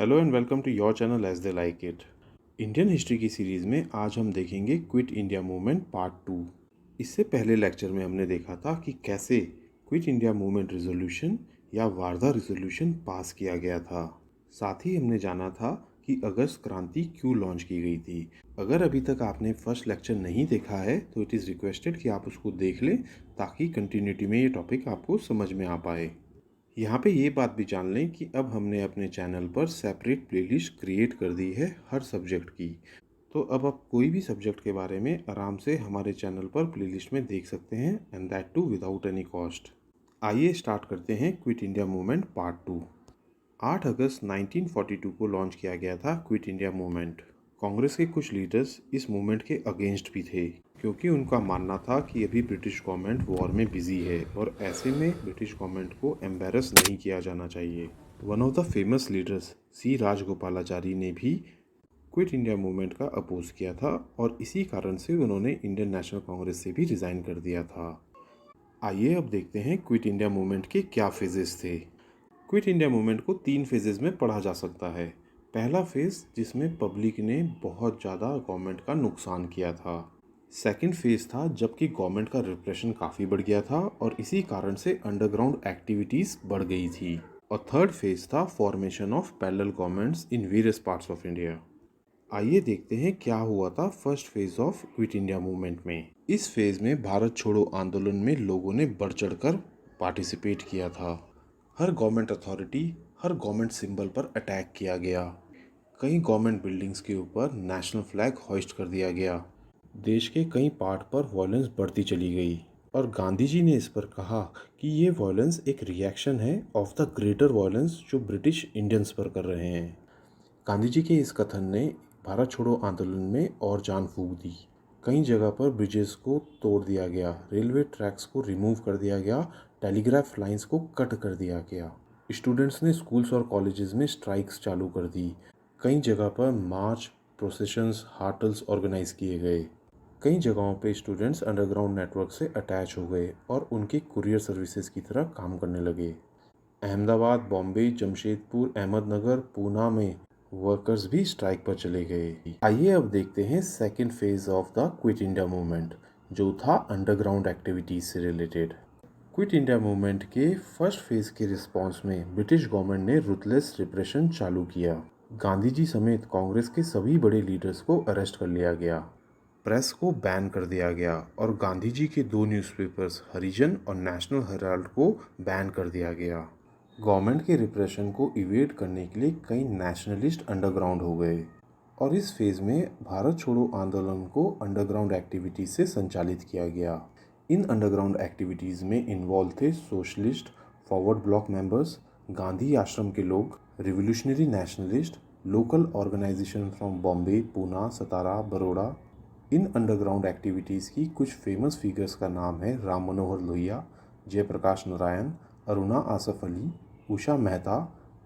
Hello and welcome to your channel as they like it. Indian history की series में आज हम देखेंगे क्विट इंडिया मूवमेंट पार्ट 2। इससे पहले लेक्चर में हमने देखा था कि कैसे क्विट इंडिया मूवमेंट रेजोल्यूशन या वार्धा रेजोल्यूशन पास किया गया था। साथ ही हमने जाना था कि अगस्त क्रांति क्यों लॉन्च की गई थी। अगर अभी तक आपने फर्स्ट लेक्चर नहीं देखा है तो इट इज़ रिक्वेस्टेड कि आप उसको देख लें ताकि कंटिन्यूटी में ये टॉपिक आपको समझ में आ पाए। यहाँ पे ये बात भी जान लें कि अब हमने अपने चैनल पर सेपरेट प्लेलिस्ट क्रिएट कर दी है हर सब्जेक्ट की। तो अब आप कोई भी सब्जेक्ट के बारे में आराम से हमारे चैनल पर प्लेलिस्ट में देख सकते हैं and that to without any cost. आइए स्टार्ट करते हैं क्विट इंडिया मूवमेंट पार्ट 2। 8 अगस्त 1942 को लॉन्च किया गया था क्विट इंडिया मूवमेंट। कांग्रेस के कुछ लीडर्स इस मूवमेंट के अगेंस्ट भी थे क्योंकि उनका मानना था कि अभी ब्रिटिश गवर्नमेंट वॉर में बिजी है और ऐसे में ब्रिटिश गवर्नमेंट को एम्बेरस नहीं किया जाना चाहिए। One of the famous leaders C Rajagopalachari ने भी क्विट इंडिया मूवमेंट का अपोज किया था और इसी कारण से उन्होंने इंडियन नेशनल कांग्रेस से भी रिज़ाइन कर दिया था। आइए अब देखते हैं क्विट इंडिया मूवमेंट के क्या फेजेस थे। क्विट इंडिया मूवमेंट को 3 फेजेस में पढ़ा जा सकता है। पहला फेज़ जिसमें पब्लिक ने बहुत ज़्यादा गवर्नमेंट का नुकसान किया था। सेकंड फेज़ था जबकि गवर्नमेंट का रिप्रेशन काफ़ी बढ़ गया था और इसी कारण से अंडरग्राउंड एक्टिविटीज़ बढ़ गई थी। और थर्ड फेज़ था formation of parallel governments in various parts of India. आइए देखते हैं क्या हुआ था first phase of quit India movement में। इस फेज में भारत छोड़ो आंदोलन में लोगों ने बढ़ चढ़कर पार्टिसिपेट किया था। हर गवर्नमेंट अथॉरिटी, हर गवर्नमेंट सिंबल पर अटैक किया गया। कई गवर्नमेंट बिल्डिंग्स के ऊपर नेशनल फ्लैग होइस्ट कर दिया गया। देश के कई पार्ट पर वॉयलेंस बढ़ती चली गई और गांधी जी ने इस पर कहा कि ये वॉयलेंस एक रिएक्शन है ऑफ द ग्रेटर वॉयलेंस जो ब्रिटिश इंडियंस पर कर रहे हैं। गांधी जी के इस कथन ने भारत छोड़ो आंदोलन में और जान फूंक दी। कई जगह पर ब्रिजेस को तोड़ दिया गया, रेलवे ट्रैक्स को रिमूव कर दिया गया, टेलीग्राफ लाइंस को कट कर दिया गया। स्टूडेंट्स ने स्कूल्स और कॉलेजेस में स्ट्राइक्स चालू कर दी। कई जगह पर मार्च, प्रोसेशंस, हड़ताल्स ऑर्गेनाइज किए गए। कई जगहों पे स्टूडेंट्स अंडरग्राउंड नेटवर्क से अटैच हो गए और उनके कुरियर सर्विसेज की तरह काम करने लगे। अहमदाबाद, बॉम्बे, जमशेदपुर, अहमदनगर, पूना में वर्कर्स भी स्ट्राइक पर चले गए। आइए अब देखते हैं second phase of the quit India movement जो था अंडरग्राउंड एक्टिविटीज से रिलेटेड। क्विट इंडिया मूवमेंट के फर्स्ट फेज के रिस्पांस में ब्रिटिश गवर्नमेंट ने रुथलेस रिप्रेशन चालू किया। गांधी जी समेत कांग्रेस के सभी बड़े लीडर्स को अरेस्ट कर लिया गया। प्रेस को बैन कर दिया गया और गांधी जी के 2 न्यूज़पेपर्स हरिजन और नेशनल हेराल्ड को बैन कर दिया गया। गवर्नमेंट के रिप्रेशन को इवेड करने के लिए कई नेशनलिस्ट अंडरग्राउंड हो गए और इस फेज में भारत छोड़ो आंदोलन को अंडरग्राउंड एक्टिविटीज से संचालित किया गया। इन अंडरग्राउंड एक्टिविटीज में इन्वॉल्व थे socialist, forward bloc members, Gandhi ashram के लोग, revolutionary nationalist, local organisation from Bombay, Poona, Satara, Baroda. इन अंडरग्राउंड एक्टिविटीज़ की कुछ फेमस फिगर्स का नाम है राम मनोहर लोहिया, जयप्रकाश नारायण, अरुणा आसफ अली, उषा मेहता,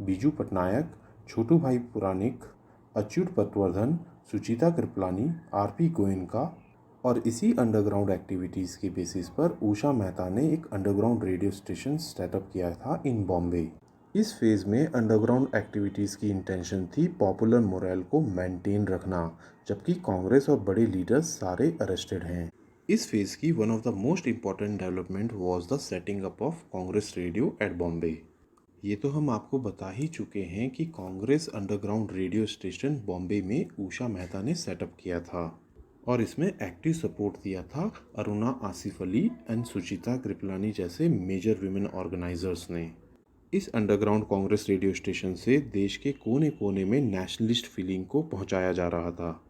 बीजू पटनायक, छोटू भाई पुरानिक, अच्युत पटवर्धन, सुचिता कृपलानी, आरपी गोयनका। और इसी अंडरग्राउंड एक्टिविटीज़ के बेसिस पर उषा मेहता ने एक अंडरग्राउंड रेडियो स्टेशन सेटअप किया था इन बॉम्बे। इस फेज में अंडरग्राउंड एक्टिविटीज़ की इंटेंशन थी पॉपुलर मोरल को मेंटेन रखना, जबकि कांग्रेस और बड़े लीडर्स सारे अरेस्टेड हैं। इस फेज की one of the most important development was the setting up of Congress radio at Bombay. ये तो हम आपको बता ही चुके हैं कि Congress underground radio station Bombay में उषा मेहता ने सेटअप किया था और इसमें एक्टिव सपोर्ट दिया था अरुणा आसिफ अली एंड सुचिता कृपलानी जैसे मेजर विमेन ऑर्गेनाइजर्स ने। इस अंडरग्राउंड कांग्रेस रेडियो स्टेशन से देश के कोने कोने में नेशनलिस्ट फीलिंग को पहुंचाया जा रहा था।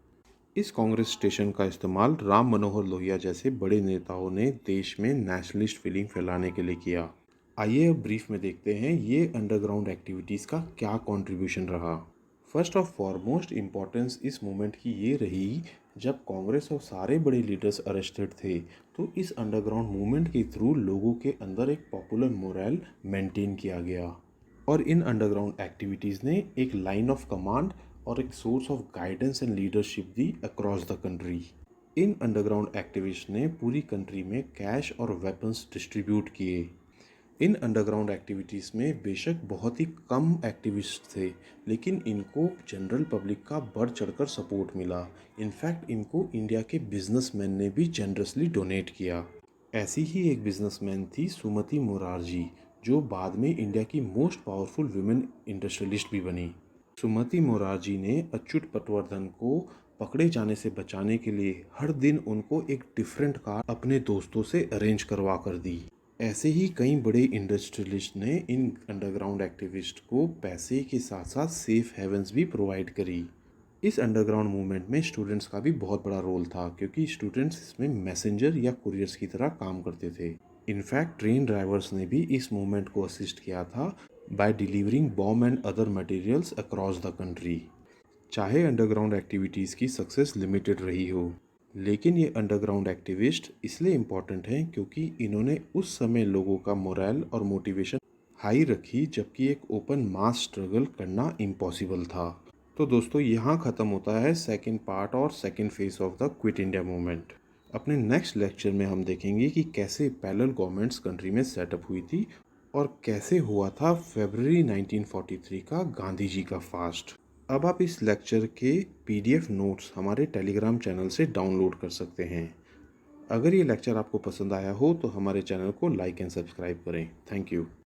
इस कांग्रेस स्टेशन का इस्तेमाल राम मनोहर लोहिया जैसे बड़े नेताओं ने देश में नेशनलिस्ट फीलिंग फैलाने के लिए किया। आइए अब ब्रीफ में देखते हैं ये अंडरग्राउंड एक्टिविटीज़ का क्या कंट्रीब्यूशन रहा। फर्स्ट ऑफ फॉरमोस्ट इम्पॉर्टेंस इस मूवमेंट की ये रही, जब कांग्रेस और सारे बड़े लीडर्स अरेस्टेड थे तो इस अंडरग्राउंड मूवमेंट के थ्रू लोगों के अंदर एक पॉपुलर मोरल मेंटेन किया गया और इन अंडरग्राउंड एक्टिविटीज़ ने एक लाइन ऑफ कमांड और एक source of guidance and leadership the across the country. In underground activist ने पूरी कंट्री में कैश और वेपन्स डिस्ट्रीब्यूट किए। इन अंडरग्राउंड एक्टिविटीज़ में बेशक बहुत ही कम एक्टिविस्ट थे, लेकिन इनको जनरल पब्लिक का बढ़ चढ़कर सपोर्ट मिला। इनफैक्ट इनको इंडिया के बिजनेसमैन ने भी जनरसली डोनेट किया। ऐसी ही एक बिजनेसमैन थी सुमति मोरारजी, जो बाद में इंडिया की मोस्ट पावरफुल वुमेन इंडस्ट्रियलिस्ट भी बनी। सुमति मोरारजी ने अच्युत पटवर्धन को पकड़े जाने से बचाने के लिए हर दिन उनको एक डिफरेंट कार अपने दोस्तों से अरेंज करवा कर दी। ऐसे ही कई बड़े इंडस्ट्रियलिस्ट ने इन अंडरग्राउंड एक्टिविस्ट को पैसे के साथ साथ सेफ हेवन्स भी प्रोवाइड करी। इस अंडरग्राउंड मूवमेंट में स्टूडेंट्स का भी बहुत बड़ा रोल था, क्योंकि स्टूडेंट्स इसमें मैसेंजर या कुरियर्स की तरह काम करते थे। इनफैक्ट ट्रेन ड्राइवर्स ने भी इस मूवमेंट को असिस्ट किया था by delivering bomb and other materials across the country. चाहे अंडरग्राउंड एक्टिविटीज़ की सक्सेस लिमिटेड रही हो, लेकिन ये अंडरग्राउंड एक्टिविस्ट इसलिए इम्पॉर्टेंट हैं क्योंकि इन्होंने उस समय लोगों का मोरल और मोटिवेशन हाई रखी, जबकि एक ओपन मास स्ट्रगल करना इम्पॉसिबल था। तो दोस्तों, यहाँ ख़त्म होता है सेकंड पार्ट और second phase of the quit India movement. अपने नेक्स्ट लेक्चर में हम देखेंगे कि कैसे पैरेलल गवर्नमेंट्स कंट्री में सेटअप हुई थी और कैसे हुआ था फरवरी 1943 का गांधी जी का फास्ट। अब आप इस लेक्चर के पीडीएफ नोट्स हमारे टेलीग्राम चैनल से डाउनलोड कर सकते हैं। अगर ये लेक्चर आपको पसंद आया हो तो हमारे चैनल को लाइक एंड सब्सक्राइब करें। Thank you.